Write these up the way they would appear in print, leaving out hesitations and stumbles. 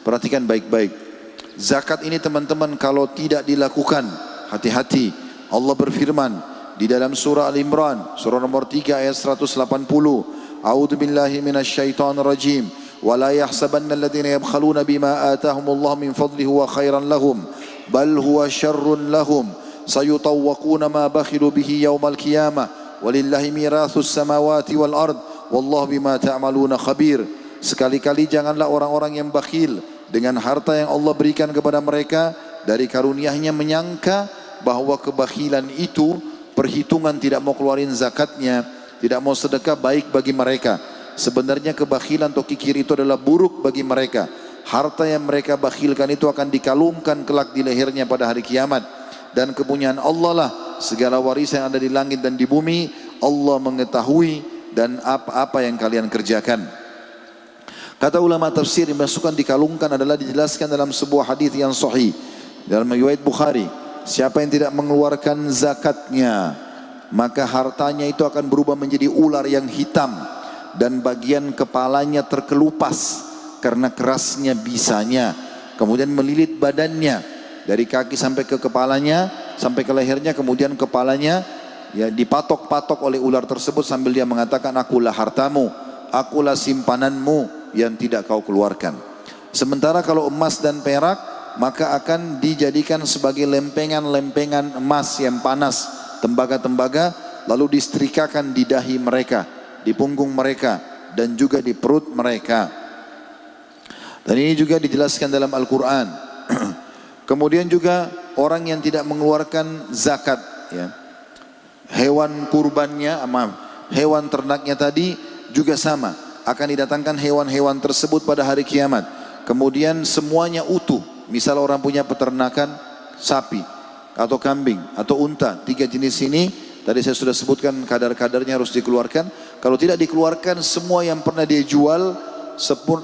Perhatikan baik-baik. Zakat ini teman-teman kalau tidak dilakukan, hati-hati. Allah berfirman di dalam surah Al-Imran, surah nomor 3 ayat 180. A'udzu billahi minasyaitonir rajim. Wa la yahsabanna alladziina yabkhaluna bima aataahumullahu min fadlihi huwa khairan lahum, bal huwa syarrun lahum. Sayutawwaquna ma bakhilu bihi yaumal qiyamah. Walillahi mirathus samawati wal ard. Wallahu bima ta'maluna khabir. Sekali-kali janganlah orang-orang yang bakhil dengan harta yang Allah berikan kepada mereka dari karunia-Nya menyangka bahwa kebakhilan itu perhitungan tidak mau keluarin zakatnya, tidak mau sedekah baik bagi mereka. Sebenarnya kebakhilan atau kikir itu adalah buruk bagi mereka. Harta yang mereka bakhilkan itu akan dikalungkan kelak di lehernya pada hari kiamat. Dan kepunyaan Allah lah segala warisan yang ada di langit dan di bumi. Allah mengetahui dan apa-apa yang kalian kerjakan. Kata ulama tafsir, yang dimasukkan dikalungkan adalah dijelaskan dalam sebuah hadis yang sahih dalam riwayat Bukhari. Siapa yang tidak mengeluarkan zakatnya, maka hartanya itu akan berubah menjadi ular yang hitam dan bagian kepalanya terkelupas karena kerasnya bisanya, kemudian melilit badannya dari kaki sampai ke kepalanya, sampai ke lehernya, kemudian kepalanya ya dipatok-patok oleh ular tersebut sambil dia mengatakan, akulah hartamu, akulah simpananmu yang tidak kau keluarkan. Sementara kalau emas dan perak, maka akan dijadikan sebagai lempengan-lempengan emas yang panas, tembaga-tembaga, lalu disetrikakan di dahi mereka, di punggung mereka, dan juga di perut mereka. Dan ini juga dijelaskan dalam Al-Quran. Kemudian juga orang yang tidak mengeluarkan zakat, ya, hewan kurbannya, hewan ternaknya tadi juga sama, akan didatangkan hewan-hewan tersebut pada hari kiamat. Kemudian semuanya utuh. Misal orang punya peternakan sapi atau kambing atau unta, 3 jenis ini tadi saya sudah sebutkan kadar-kadarnya harus dikeluarkan. Kalau tidak dikeluarkan, semua yang pernah dia jual,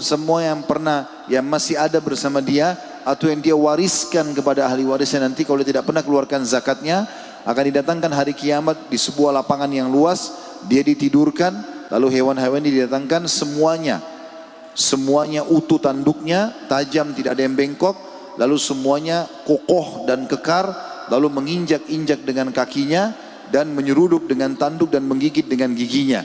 semua yang pernah yang masih ada bersama dia atau yang dia wariskan kepada ahli warisnya nanti, kalau dia tidak pernah keluarkan zakatnya, akan didatangkan hari kiamat di sebuah lapangan yang luas. Dia ditidurkan, lalu hewan-hewan didatangkan semuanya utuh tanduknya, tajam, tidak ada yang bengkok, lalu semuanya kokoh dan kekar, lalu menginjak-injak dengan kakinya dan menyeruduk dengan tanduk dan menggigit dengan giginya.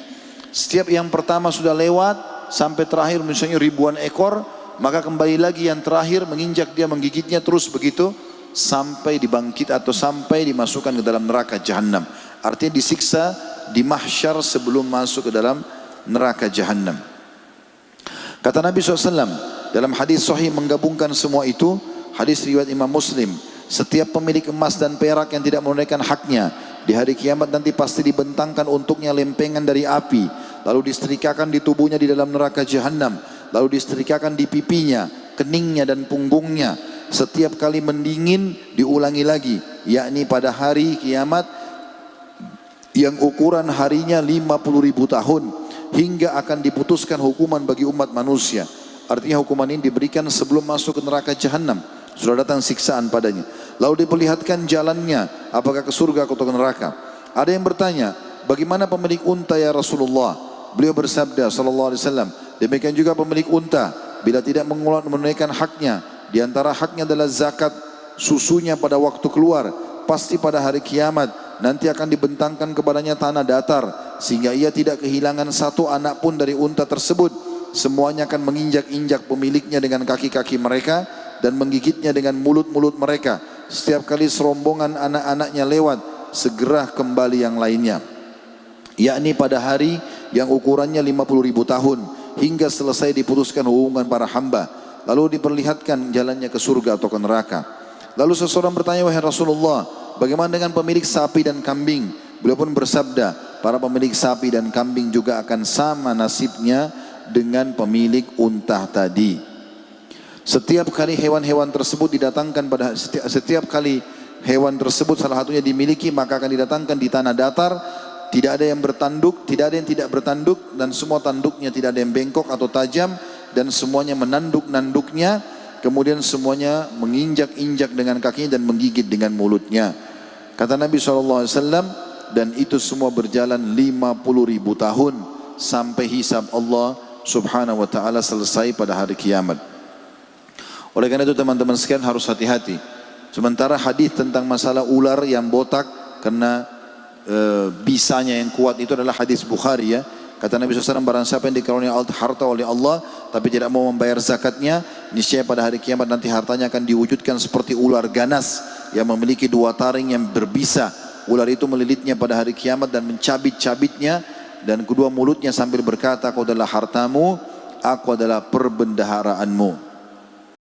Setiap yang pertama sudah lewat sampai terakhir misalnya ribuan ekor, maka kembali lagi yang terakhir menginjak dia, menggigitnya, terus begitu sampai dibangkit atau sampai dimasukkan ke dalam neraka jahanam. Artinya disiksa di mahsyar sebelum masuk ke dalam neraka jahanam. Kata Nabi SAW dalam hadis sahih menggabungkan semua itu, hadis riwayat Imam Muslim, setiap pemilik emas dan perak yang tidak menunaikan haknya di hari kiamat nanti pasti dibentangkan untuknya lempengan dari api, lalu disetrikakan di tubuhnya di dalam neraka jahanam, lalu disetrikakan di pipinya, keningnya dan punggungnya. Setiap kali mendingin diulangi lagi, yakni pada hari kiamat yang ukuran harinya 50.000 tahun, hingga akan diputuskan hukuman bagi umat manusia. Artinya hukuman ini diberikan sebelum masuk ke neraka jahanam, sudah datang siksaan padanya. Lalu diperlihatkan jalannya, apakah ke surga atau ke neraka. Ada yang bertanya, bagaimana pemilik unta ya Rasulullah? Beliau bersabda sallallahu alaihi wasallam, demikian juga pemilik unta bila tidak menunaikan haknya, di antara haknya adalah zakat susunya pada waktu keluar, pasti pada hari kiamat nanti akan dibentangkan kepadanya tanah datar, sehingga ia tidak kehilangan satu anak pun dari unta tersebut. Semuanya akan menginjak-injak pemiliknya dengan kaki-kaki mereka dan menggigitnya dengan mulut-mulut mereka. Setiap kali serombongan anak-anaknya lewat, segera kembali yang lainnya, yakni pada hari yang ukurannya 50.000 tahun, hingga selesai diputuskan hubungan para hamba, lalu diperlihatkan jalannya ke surga atau ke neraka. Lalu seseorang bertanya, wahai Rasulullah, bagaimana dengan pemilik sapi dan kambing? Beliau pun bersabda, para pemilik sapi dan kambing juga akan sama nasibnya dengan pemilik unta tadi. Setiap kali hewan-hewan tersebut didatangkan setiap kali hewan tersebut salah satunya dimiliki, maka akan didatangkan di tanah datar. Tidak ada yang bertanduk, tidak ada yang tidak bertanduk, dan semua tanduknya tidak ada yang bengkok atau tajam, dan semuanya menanduk-nanduknya, kemudian semuanya menginjak-injak dengan kakinya dan menggigit dengan mulutnya. Kata Nabi SAW, dan itu semua berjalan 50.000 tahun sampai hisab Allah subhanahu wa ta'ala selesai pada hari kiamat. Oleh karena itu teman-teman sekalian harus hati-hati. Sementara hadis tentang masalah ular yang botak karena bisanya yang kuat itu adalah hadis Bukhari ya. Kata Nabi SAW, barang siapa yang dikaruniai harta oleh Allah tapi tidak mau membayar zakatnya, niscaya pada hari kiamat nanti hartanya akan diwujudkan seperti ular ganas yang memiliki 2 taring yang berbisa. Ular itu melilitnya pada hari kiamat dan mencabit-cabitnya, dan kedua mulutnya sambil berkata, aku adalah hartamu, aku adalah perbendaharaanmu.